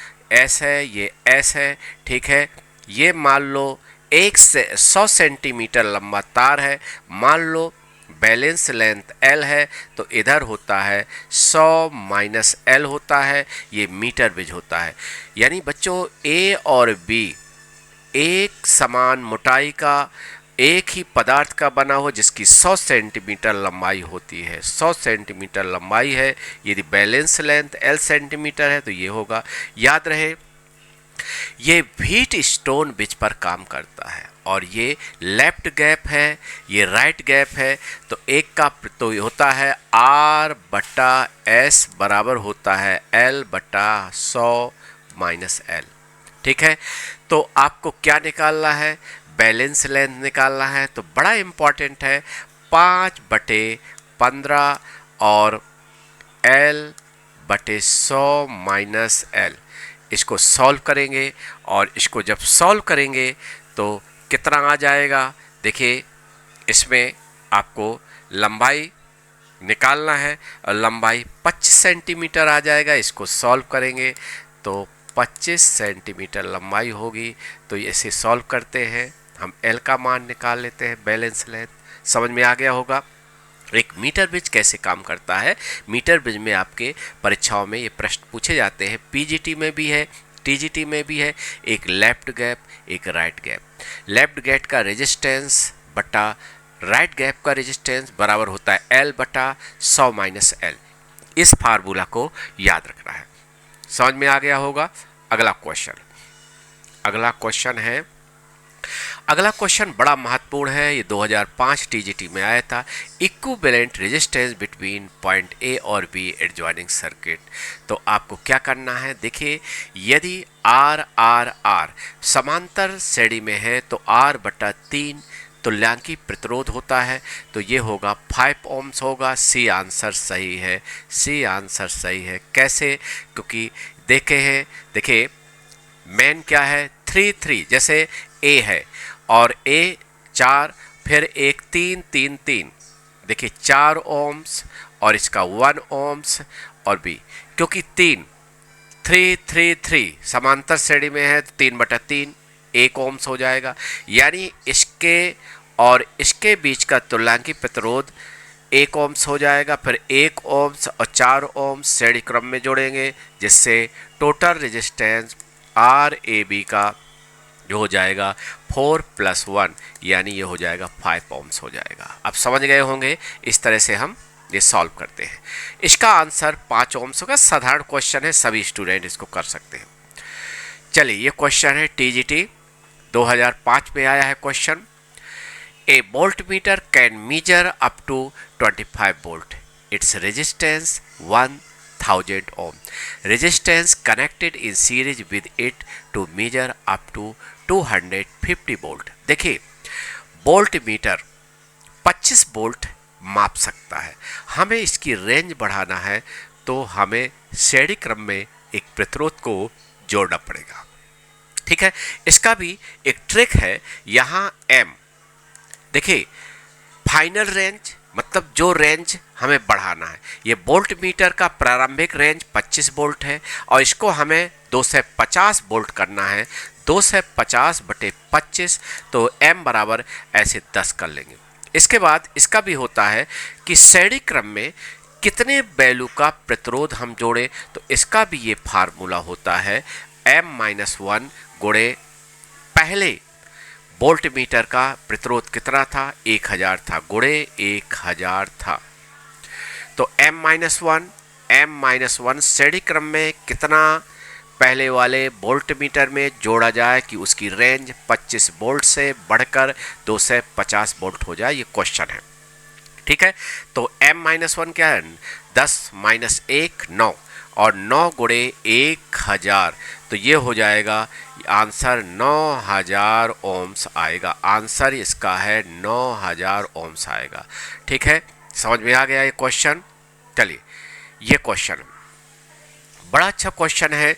है, ये S है, ठीक है। ये मान लो 100 सेंटीमीटर लंबा तार है, मान लो बैलेंस लेंथ L है, तो इधर होता है 100 माइनस L होता है, ये मीटर ब्रिज होता है। यानी बच्चों A और B एक समान मोटाई का, एक ही पदार्थ का बना हो जिसकी 100 सेंटीमीटर लंबाई होती है, 100 सेंटीमीटर लंबाई है। यदि बैलेंस लेंथ L सेंटीमीटर है तो ये होगा। याद रहे ये व्हीट स्टोन ब्रिज पर काम करता है और ये लेफ्ट गैप है, ये राइट गैप है। तो एक का तो होता है R बटा S बराबर होता है L बटा 100 माइनस L, ठीक है। तो आपको क्या निकालना है? बैलेंस लेंथ निकालना है। तो बड़ा इम्पॉर्टेंट है 5/15 और L बटे 100 माइनस L। इसको सॉल्व करेंगे और इसको जब सॉल्व करेंगे तो कितना आ जाएगा। देखिए इसमें आपको लंबाई निकालना है और लंबाई 25 सेंटीमीटर आ जाएगा। इसको सॉल्व करेंगे तो 25 सेंटीमीटर लंबाई होगी। तो इसे सॉल्व करते हैं, हम एल का मान निकाल लेते हैं, बैलेंस लेंथ। समझ में आ गया होगा एक मीटर ब्रिज कैसे काम करता है। मीटर ब्रिज में आपके परीक्षाओं में ये प्रश्न पूछे जाते हैं, पीजीटी में भी है, टीजीटी में भी है। एक लेफ्ट गैप, एक राइट गैप। लेफ्ट गैप का रेजिस्टेंस बटा राइट गैप का रेजिस्टेंस बराबर होता है L बटा 100 माइनस L। इस फार्मूला को याद रखना है। समझ में आ गया होगा। अगला क्वेश्चन बड़ा महत्वपूर्ण है। ये 2005 टीजीटी में आया था। Equivalent resistance between point A और बी एडजॉइनिंग सर्किट। तो आपको क्या करना है, देखिए यदि आर आर आर समांतर श्रेणी में है तो आर बटा 3 तुल्यांकी प्रतिरोध होता है। तो ये होगा 5 ओम्स होगा। सी आंसर सही है, सी आंसर सही है। कैसे, क्योंकि देखिए मेन क्या है 3 जैसे ए है और ए 4 फिर एक 3 देखिए 4 ओम्स और इसका 1 ओम्स और बी, क्योंकि 3 समांतर श्रेणी में है तो 3/3 1 ओम्स हो जाएगा। यानी इसके और इसके बीच का तुल्यांकी प्रतिरोध 1 ओम्स हो जाएगा। फिर 1 ओम्स और 4 ओम्स श्रेणी क्रम में जोड़ेंगे, जिससे total resistance R A B का जो हो जाएगा 4 + 1 यानी ये हो जाएगा 5 ओम्स हो जाएगा। आप समझ गए होंगे। इस तरह से हम ये सॉल्व करते हैं। इसका आंसर 5 ओम्स होगा। साधारण क्वेश्चन है, सभी स्टूडेंट इसको कर सकते हैं। चलिए ये क्वेश्चन है टीजीटी 2005 में आया है question. A voltmeter can measure up to 25 volt. Its resistance 1000 ohm. Resistance connected in series with it to measure up to 250 volt. देखिए वोल्ट मीटर 25 वोल्ट माप सकता है। हमें इसकी रेंज बढ़ाना है तो हमें श्रेणी क्रम में एक प्रतिरोध को जोड़ना पड़ेगा। ठीक है, इसका भी एक ट्रिक है। यहाँ M देखिए फाइनल रेंज मतलब जो रेंज हमें बढ़ाना है। ये वोल्ट मीटर का प्रारंभिक रेंज 25 वोल्ट है और इसको हमें 250 वोल्ट करना है। 250/25 तो M बराबर ऐसे 10 कर लेंगे। इसके बाद इसका भी होता है कि श्रेणी क्रम में कितने वैल्यू का प्रतिरोध हम जोड़े, तो इसका भी ये फार्मूला होता है M-1 गुणे पहले वोल्ट मीटर का प्रतिरोध कितना था 1000 था, गुणे 1000 था। तो M-1 श्रेणी क्रम में कितना पहले वाले वोल्ट मीटर में जोड़ा जाए कि उसकी रेंज 25 वोल्ट से बढ़कर 250 वोल्ट हो जाए। ये क्वेश्चन है। ठीक है, तो M-1 क्या है 10 - 1 9 और 9 गुणे 1000 तो ये हो जाएगा आंसर 9000 ओम्स आएगा। आंसर इसका है 9000 ओम्स आएगा। ठीक है, समझ में आ गया ये क्वेश्चन। चलिए ये क्वेश्चन बड़ा अच्छा क्वेश्चन है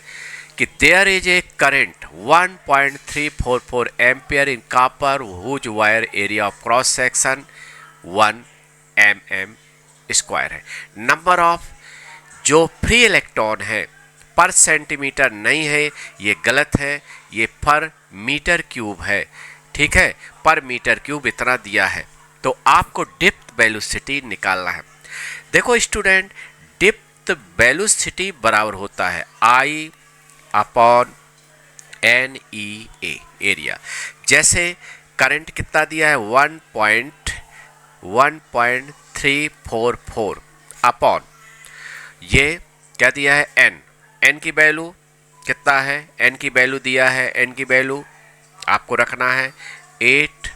कि there is a current 1.344 ampere in copper whose wire area of cross section 1 mm square है। नंबर ऑफ जो फ्री इलेक्ट्रॉन है पर सेंटीमीटर नहीं है, ये गलत है, ये पर मीटर क्यूब है। ठीक है, पर मीटर क्यूब इतना दिया है। तो आपको डेप्थ वेलोसिटी निकालना है। देखो स्टूडेंट, डेप्थ वेलोसिटी बराबर होता है I/NEA एरिया। जैसे करंट कितना दिया है 1.344 अपॉन ये क्या दिया है n की वैल्यू कितना है, n की वैल्यू दिया है, n की वैल्यू आपको रखना है 8।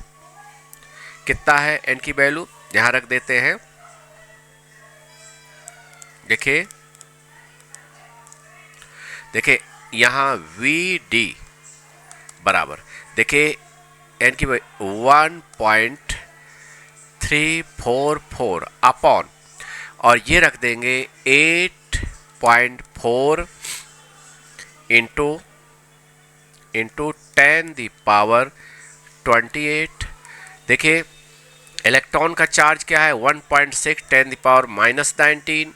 कितना है n की वैल्यू, यहां रख देते हैं। देखिए यहां VD बराबर देखिए n की 1.344 अपॉन और ये रख देंगे 8.4 इंटू 10⁻²8। देखिए इलेक्ट्रॉन का चार्ज क्या है 1.6 10⁻−19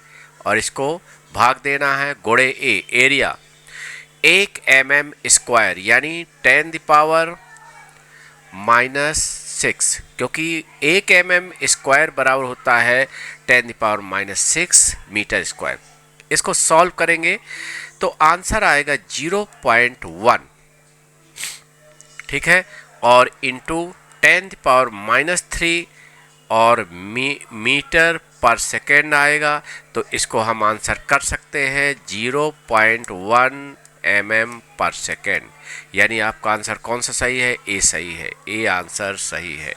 और इसको भाग देना है गुणे ए एरिया 1 mm² यानी 10⁻⁻6 क्योंकि 1 mm² बराबर होता है 10⁻⁻6 मीटर²। इसको सॉल्व करेंगे तो आंसर आएगा 0.1, ठीक है, और इंटू 10⁻⁻³ और मीटर पर सेकेंड आएगा, तो इसको हम आंसर कर सकते हैं 0.1 mm/सेकेंड। यानी आपका आंसर कौन सा सही है? ए सही है, ए आंसर सही है।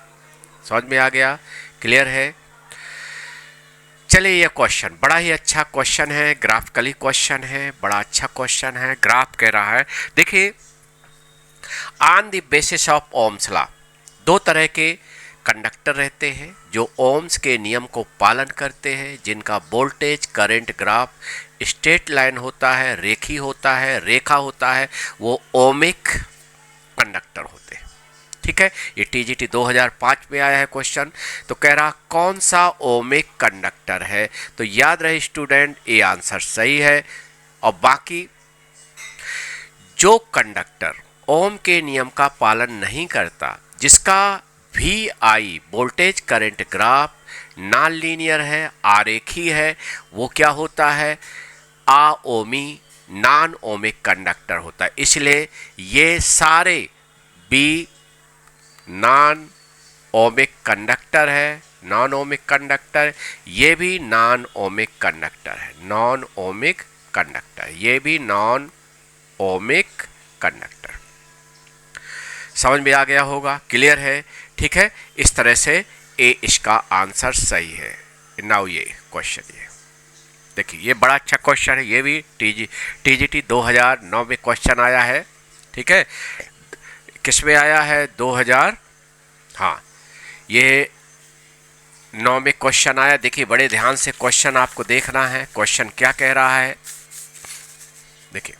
समझ में आ गया? क्लियर है? चलिए ये क्वेश्चन बड़ा ही अच्छा क्वेश्चन है, ग्राफिकली क्वेश्चन है, बड़ा अच्छा क्वेश्चन है। ग्राफ कह रहा है, देखिए on the basis of Ohm's law दो तरह के कंडक्टर रहते हैं जो ओम्स के नियम को पालन करते हैं, जिनका voltage current graph straight line होता है, रेखी होता है, रेखा होता है, वो ओमिक कंडक्टर होते हैं। ठीक है, ये टीजीटी 2005 में आया है क्वेश्चन। तो कह रहा कौन सा ओमिक कंडक्टर है? तो याद रहे स्टूडेंट, ये आंसर सही है। और बाकी जो कंडक्टर ओम के नियम का पालन नहीं करता, जिसका V I voltage current graph non linear है, आरेखी है, वो क्या होता है? अओमी नॉन ओमिक कंडक्टर होता है। इसलिए ये सारे बी नॉन ओमिक कंडक्टर है, नॉन ओमिक कंडक्टर, ये भी नॉन ओमिक कंडक्टर है, नॉन ओमिक कंडक्टर, ये भी नॉन ओमिक कंडक्टर। समझ में आ गया होगा? क्लियर है? ठीक है, इस तरह से ए इसका आंसर सही है। नाउ ये क्वेश्चन, ये देखिए ये बड़ा अच्छा क्वेश्चन है, ये भी टीजीटी 2009 में क्वेश्चन आया है। ठीक है, किस में आया है? 2000, हाँ ये 9 में क्वेश्चन आया। देखिए बड़े ध्यान से क्वेश्चन आपको देखना है, क्वेश्चन क्या कह रहा है। देखिए,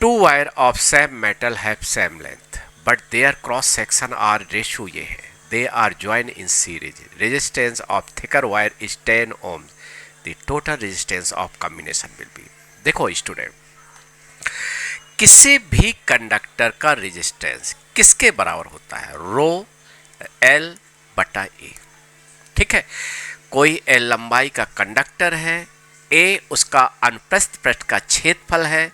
2 wire of same metal have same length but their cross section are ratio, ये है, they are join in series, resistance of thicker wire is 10 ohm, the total resistance of combination will be. देखो student, किसी भी conductor का resistance किसके बराबर होता है? रो एल बटा ए। ठीक है, कोई एल लंबाई का कंडक्टर है, ए उसका अनुप्रस्थ पृष्ठ का क्षेत्रफल है,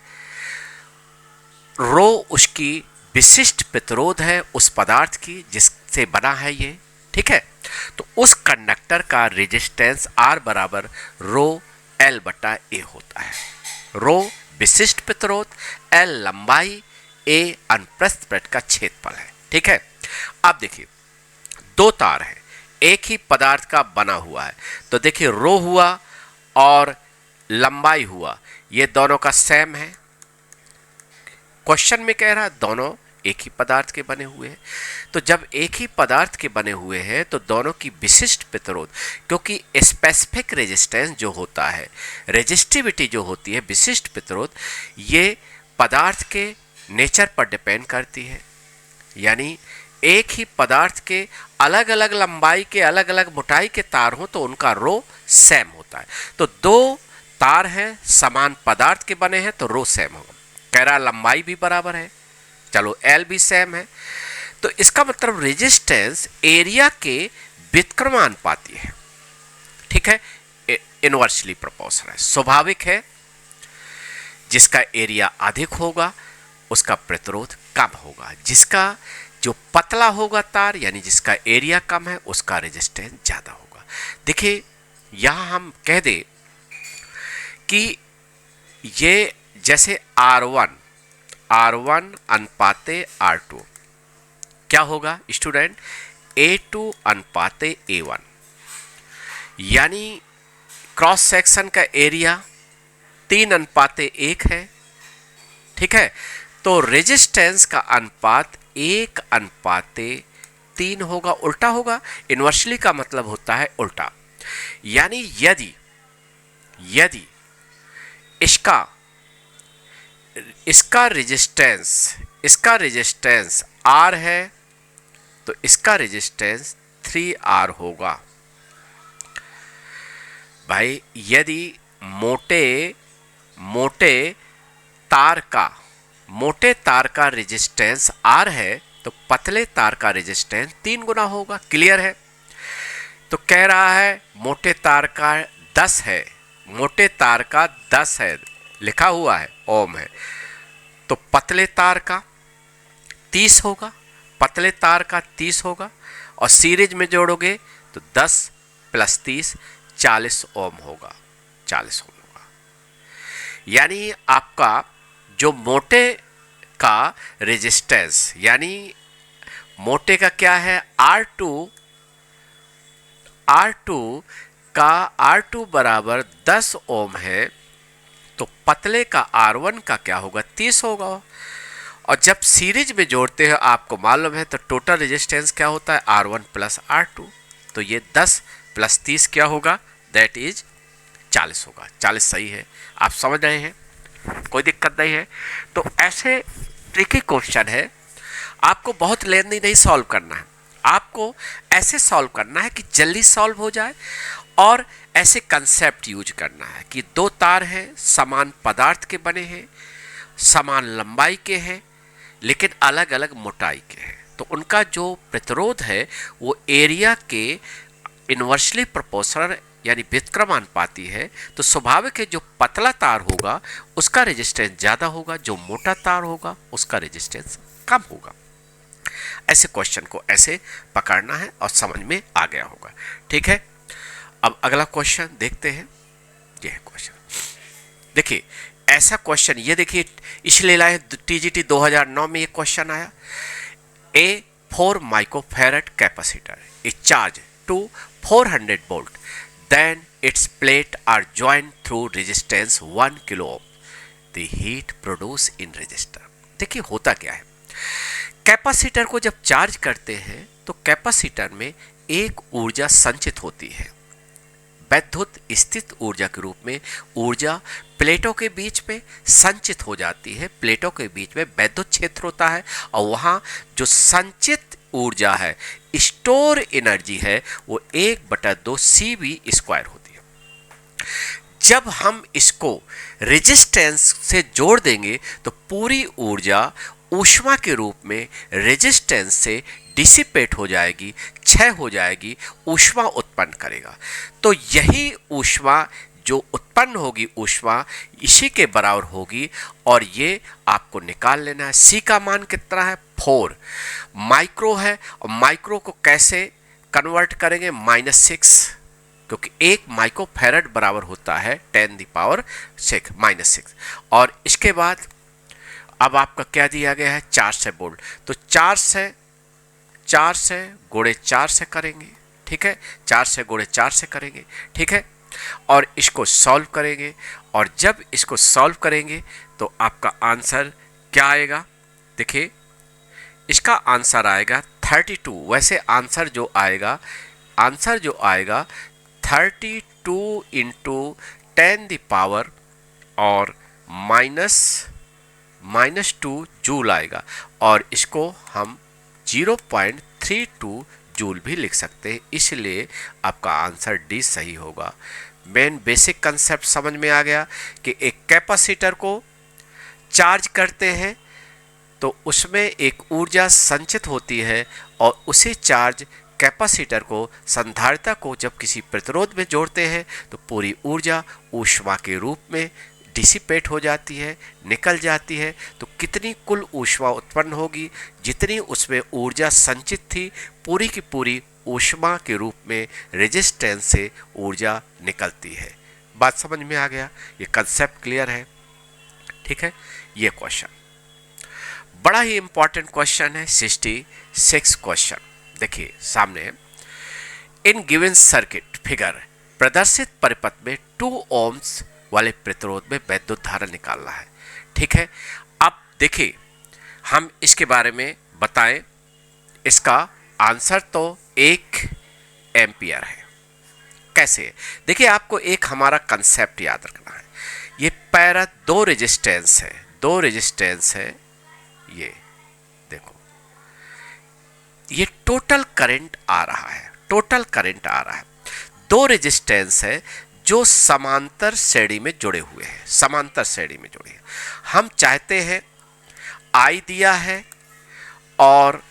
रो उसकी विशिष्ट प्रतिरोध है उस पदार्थ की जिससे बना है ये। ठीक है, तो उस कंडक्टर का रेजिस्टेंस आर बराबर रो एल बटा ए होता है। रो विशिष्ट प्रतिरोध, एल लंबाई, ए अनुप्रस्थ पृष्ठ का क्षेत्रफल है। ठीक है, अब देखिए दो तार है, एक ही पदार्थ का बना हुआ है, तो देखिए रो हुआ और लंबाई हुआ, ये दोनों का सेम है। क्वेश्चन में कह रहा है दोनों एक ही पदार्थ के बने हुए हैं। तो जब एक ही पदार्थ के बने हुए हैं तो दोनों की विशिष्ट प्रतिरोध, क्योंकि स्पेसिफिक रेजिस्टेंस जो होता है, रेजिस्टिविटी जो होती है, विशिष्ट प्रतिरोध, ये पदार्थ के नेचर पर डिपेंड करती है। यानी एक ही पदार्थ के अलग अलग लंबाई के, अलग अलग मोटाई के तार हो तो उनका रो सेम होता है। तो दो तार हैं, समान पदार्थ के बने हैं, तो रो सेम होगा। कह रहा लंबाई भी बराबर है, चलो एल भी सेम है, तो इसका मतलब रेजिस्टेंस एरिया के व्युत्क्रमानुपाती है। ठीक है, इनवर्सली प्रोपोर्शनल है, स्वाभाविक है। जिसका एरिया अधिक होगा उसका प्रतिरोध कम होगा, जिसका जो पतला होगा तार, यानी जिसका एरिया कम है, उसका रेजिस्टेंस ज्यादा होगा। देखिए यहां हम कह दें कि ये जैसे R1 अनुपाते R2 क्या होगा स्टूडेंट? A2 अनुपाते A1, यानी क्रॉस सेक्शन का एरिया 3:1 है। ठीक है, तो रेजिस्टेंस का अनुपात 1:3 होगा, उल्टा होगा। इनवर्सली का मतलब होता है उल्टा, यानी यदि इसका इसका रेजिस्टेंस R है, तो इसका रेजिस्टेंस 3R होगा। भाई यदि मोटे तार का रेजिस्टेंस R है तो पतले तार का रेजिस्टेंस 3 गुना होगा। क्लियर है? तो कह रहा है मोटे तार का 10 है, मोटे तार का 10 है लिखा हुआ है, ओम है, तो पतले तार का 30 होगा, पतले तार का 30 होगा, और सीरीज में जोड़ोगे तो 10 + 30 40 ओम होगा, 40 ओम होगा। यानी आपका जो मोटे का रेजिस्टेंस, यानी मोटे का क्या है R2 बराबर 10 ओम है, तो पतले का R1 का क्या होगा 30 होगा। और जब सीरीज में जोड़ते हैं आपको मालूम है तो टोटल रेजिस्टेंस क्या होता है R1 + R2, तो ये 10 + 30 क्या होगा, दैट इज 40 होगा। 40 सही है, आप समझ रहे हैं, कोई दिक्कत नहीं है। तो ऐसे ट्रिकी क्वेश्चन है, आपको बहुत लेंथी नहीं सॉल्व करना है, आपको ऐसे सॉल्व करना है कि जल्दी सॉल्व हो जाए, और ऐसे कंसेप्ट यूज करना है कि दो तार हैं, समान पदार्थ के बने हैं, समान लंबाई के हैं, लेकिन अलग अलग मोटाई के हैं, तो उनका जो प्रतिरोध है वो एरिया के इन्वर्सली प्रोपोर्शनल यानी व्युत्क्रमानुपाती है। तो स्वाभाविक है जो पतला तार होगा उसका रेजिस्टेंस ज़्यादा होगा, जो मोटा तार होगा उसका रेजिस्टेंस कम होगा। ऐसे क्वेश्चन को ऐसे पकड़ना है और समझ में आ गया होगा। ठीक है, अब अगला क्वेश्चन देखते हैं। ये है क्वेश्चन, देखिए ऐसा क्वेश्चन, ये देखिए इसलिए लाए टीजीटी 2009 में ये क्वेश्चन आया। A 4 microfarad capacitor is charge to 400 volt, then its plate are joint through resistance 1 kilo ohm, the heat produce in register. देखिए होता क्या है, कैपेसिटर को जब चार्ज करते हैं तो कैपेसिटर में एक ऊर्जा संचित होती है, वैद्युत स्थित ऊर्जा के रूप में ऊर्जा प्लेटों के बीच में संचित हो जाती है। प्लेटों के बीच में वैद्युत क्षेत्र होता है, और वहाँ जो संचित ऊर्जा है, स्टोर एनर्जी है, वो 1/2 CV² होती है। जब हम इसको रेजिस्टेंस से जोड़ देंगे तो पूरी ऊर्जा ऊष्मा के रूप में रेजिस्टेंस से डिसिपेट हो जाएगी, क्षय हो जाएगी, ऊष्मा उत्पन्न करेगा। तो यही ऊष्मा जो उत्पन्न होगी, ऊष्मा इसी के बराबर होगी, और ये आपको निकाल लेना है। C का मान कितना है 4 माइक्रो है, और माइक्रो को कैसे कन्वर्ट करेंगे -6, क्योंकि 1 माइक्रोफैरड बराबर होता है 10⁻⁶। और इसके बाद अब आपका क्या दिया गया है 400 वोल्ट, तो 4 से गुणे 4 से करेंगे, ठीक है, 4 से गुणे 4 से करेंगे, ठीक है, और इसको सॉल्व करेंगे। और जब इसको सॉल्व करेंगे तो आपका आंसर क्या आएगा, देखिए इसका आंसर आएगा 32। वैसे आंसर जो आएगा 32 × 10⁻⁻² और -2 जूल आएगा, और इसको हम 0.32 जूल भी लिख सकते हैं, इसलिए आपका आंसर डी सही होगा। मेन बेसिक कंसेप्ट समझ में आ गया कि एक कैपेसिटर को चार्ज करते हैं तो उसमें एक ऊर्जा संचित होती है, और उसी चार्ज कैपेसिटर को, संधारिता को जब किसी प्रतिरोध में जोड़ते हैं तो पूरी ऊर्जा ऊष्मा के रूप में डिसिपेट हो जाती है, निकल जाती है। तो कितनी कुल ऊष्मा उत्पन्न होगी, जितनी उसमें ऊर्जा संचित थी, पूरी की पूरी ऊष्मा के रूप में रेजिस्टेंस से ऊर्जा निकलती है। बात समझ में आ गया, ये कंसेप्ट क्लियर है, ठीक है। ये क्वेश्चन बड़ा ही इंपॉर्टेंट क्वेश्चन है, 66 क्वेश्चन। देखिए सामने इन गिवन सर्किट फिगर प्रदर्शित परिपथ में 2 ओम्स वाले प्रतिरोध में विद्युत धारा निकालना है, ठीक है। अब देखिए हम इसके बारे में बताएं, इसका आंसर तो 1 एम्पियर है। कैसे, देखिए आपको एक हमारा कंसेप्ट याद रखना है। ये पैरा 2 रेजिस्टेंस है, दो रेजिस्टेंस है, ये देखो, ये टोटल करंट आ रहा है, टोटल करंट आ रहा है। दो रेजिस्टेंस है जो समांतर श्रेणी में जुड़े हुए हैं, समांतर श्रेणी में जुड़े हैं। हम चाहते हैं I दिया है और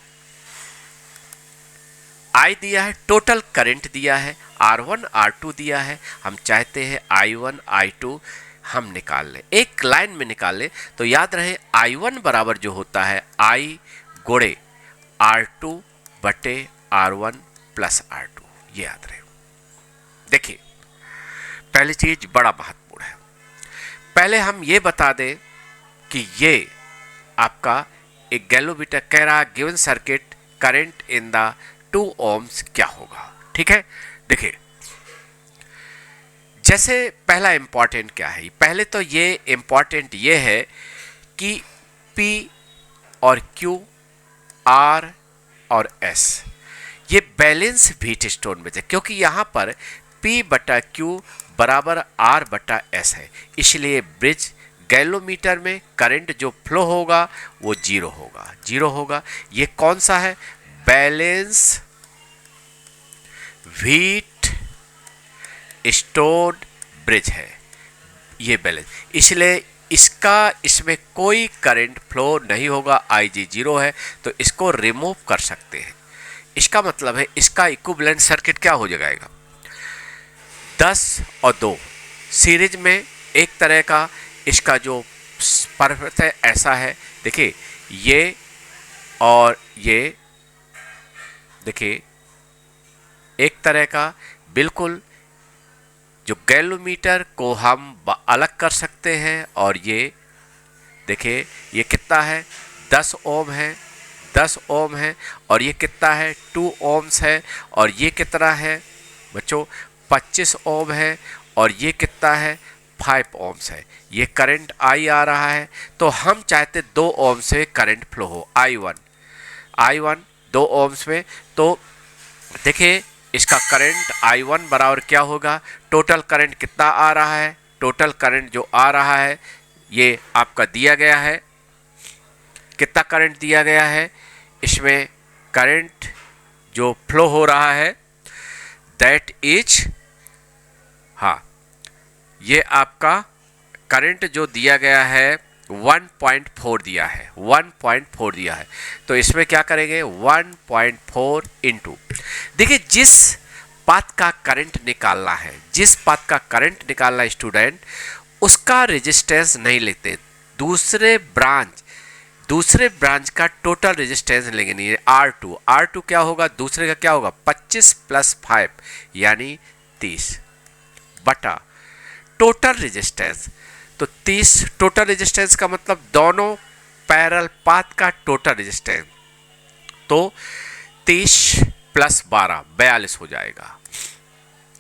I दिया है, टोटल करंट दिया है, R1 R2 दिया है, हम चाहते हैं I1 I2 हम निकाल लें, एक लाइन में निकाल लें। तो याद रहे I1 बराबर जो होता है I गुणे R2 बटे R1 प्लस R2, ये याद रहे। देखिए पहली चीज बड़ा महत्वपूर्ण है, पहले हम ये बता दें कि ये आपका एक गैल्वेमीटर कह रहा given circuit current in the 2 ohms क्या होगा, ठीक है। देखिए जैसे पहला इंपॉर्टेंट क्या है, पहले तो ये इंपॉर्टेंट ये है कि P और Q, R और S ये बैलेंस व्हीटस्टोन ब्रिज है, क्योंकि यहाँ पर P बटा Q बराबर R बटा S है, इसलिए ब्रिज गैल्वेमीटर में करंट जो फ्लो होगा वो जीरो होगा, जीरो होगा। ये कौन सा है, बैलेंस व्हीट स्टोन ब्रिज है, ये बैलेंस, इसलिए इसमें कोई करंट फ्लो नहीं होगा, IG जीरो है, तो इसको रिमूव कर सकते हैं। इसका मतलब है इसका इक्विवेलेंट सर्किट क्या हो जाएगा, 10 और 2 सीरीज में एक तरह का इसका जो परफेक्ट है ऐसा है। देखिए ये और ये, देखिए एक तरह का बिल्कुल जो गैल्वेमीटर को हम अलग कर सकते हैं, और ये देखिए ये कितना है, 10 ओम है, 10 ओम है, और ये कितना है 2 ohms है, और ये कितना है बच्चों 25 ओम है, और ये कितना है 5 ohms है। ये करंट I आ रहा है, तो हम चाहते 2 ohm से करंट फ्लो हो, I1 2 ohms में। तो देखिए इसका करंट I1 बराबर क्या होगा, टोटल करंट कितना आ रहा है, टोटल करंट जो आ रहा है ये आपका दिया गया है, कितना करंट दिया गया है, इसमें करंट जो फ्लो हो रहा है दैट इज, हाँ ये आपका करंट जो दिया गया है 1.4 दिया है, 1.4 दिया है। तो इसमें क्या करेंगे 1.4 इंटू, देखिए जिस पाथ का करंट निकालना है, जिस पाथ का करंट निकालना है स्टूडेंट, उसका रेजिस्टेंस नहीं लेते, दूसरे ब्रांच का टोटल रेजिस्टेंस लेंगे, नहीं R2 क्या होगा, दूसरे का क्या होगा 25 + 5 यानी 30 बटा टोटल रेजिस्टेंस। तो 30 टोटल रेजिस्टेंस का मतलब दोनों पैरेलल पाथ का टोटल रेजिस्टेंस, तो 30 + 12 42 हो जाएगा,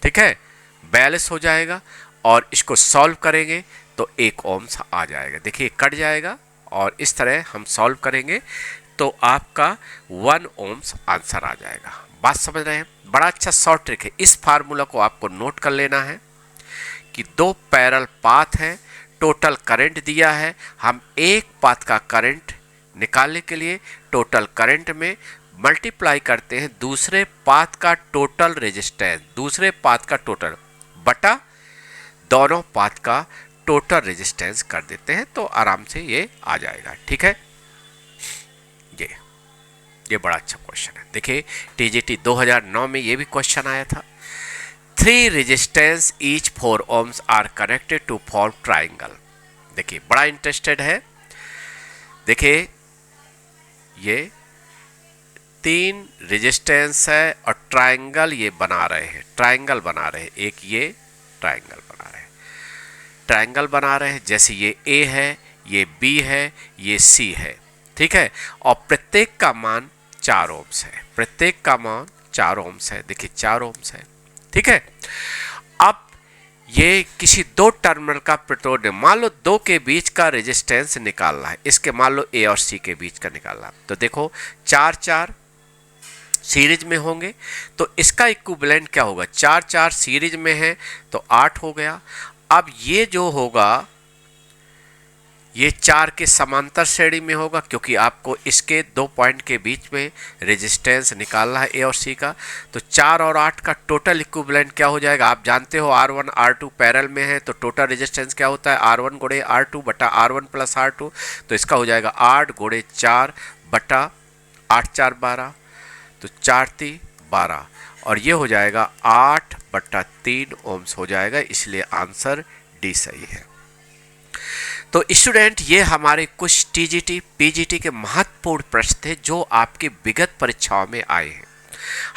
ठीक है 42 हो जाएगा। और इसको सॉल्व करेंगे तो 1 ohms आ जाएगा, देखिए कट जाएगा, और इस तरह हम सॉल्व करेंगे तो आपका 1 ohms आंसर आ जाएगा। बात समझ रहे हैं, बड़ा अच्छा शॉर्ट ट्रिक है, इस फार्मूला को आपको नोट कर लेना है कि 2 पैरेलल पाथ है, टोटल करंट दिया है, हम एक पाथ का करंट निकालने के लिए टोटल करंट में मल्टीप्लाई करते हैं दूसरे पाथ का टोटल रेजिस्टेंस, दूसरे पाथ का टोटल बटा दोनों पाथ का टोटल रेजिस्टेंस कर देते हैं, तो आराम से ये आ जाएगा, ठीक है। ये बड़ा अच्छा क्वेश्चन है। देखिए TGT 2009 में ये भी क्वेश्चन आया था, 3 resistance each 4 ohms are connected to form triangle. देखिए बड़ा इंटरेस्टेड है, देखिए ये 3 रेजिस्टेंस है और ट्राइंगल ये बना रहे हैं, ट्राइंगल बना रहे हैं, एक ये ट्राइंगल बना रहे हैं, ट्राइंगल बना रहे हैं, जैसे ये A है, ये B है, ये C है, ठीक है, और प्रत्येक का मान 4 ohms है, प्रत्येक का मान 4 ohms है, देखिए 4 ohms है, ठीक है। अब ये किसी 2 टर्मिनल का प्रतिरोध, मान लो 2 के बीच का रेजिस्टेंस निकालना है, इसके मान लो A और C के बीच का निकालना, तो देखो 4 सीरीज में होंगे, तो इसका इक्विवेलेंट क्या होगा, 4 सीरीज में है तो 8 हो गया। अब ये जो होगा ये 4 के समांतर श्रेणी में होगा, क्योंकि आपको इसके 2 पॉइंट के बीच में रेजिस्टेंस निकालना है ए और सी का। तो 4 और 8 का टोटल इक्विवेलेंट क्या हो जाएगा, आप जानते हो R1 R2 पैरेलल में है, तो टोटल रेजिस्टेंस क्या होता है R1 गुणे R2 बटा R1 प्लस R2। तो इसका हो जाएगा 8 गुणे 4 बटा 8 4 12, तो 4 3 12, और ये हो जाएगा 8 बटा 3 ओम्स हो जाएगा, इसलिए आंसर डी सही है। तो स्टूडेंट, ये हमारे कुछ टीजीटी पीजीटी के महत्वपूर्ण प्रश्न थे जो आपके विगत परीक्षाओं में आए हैं।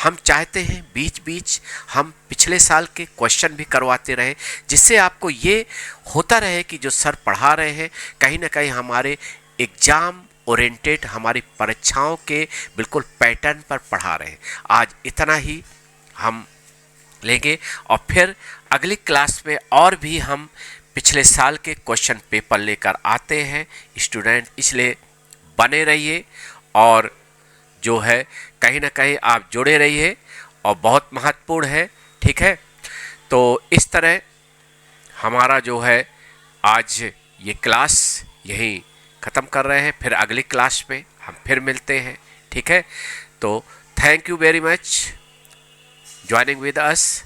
हम चाहते हैं बीच बीच हम पिछले साल के क्वेश्चन भी करवाते रहे, जिससे आपको ये होता रहे कि जो सर पढ़ा रहे हैं कहीं ना कहीं हमारे एग्जाम ओरिएंटेड, हमारी परीक्षाओं के बिल्कुल पैटर्न पर पढ़ा रहे हैं। आज इतना ही हम लेंगे और फिर अगली क्लास में और भी हम पिछले साल के क्वेश्चन पेपर लेकर आते हैं स्टूडेंट, इसलिए बने रहिए और जो है कहीं ना कहीं आप जुड़े रहिए और बहुत महत्वपूर्ण है, ठीक है। तो इस तरह हमारा जो है आज ये क्लास यहीं ख़त्म कर रहे हैं, फिर अगली क्लास में हम फिर मिलते हैं, ठीक है। तो thank you very much joining with us.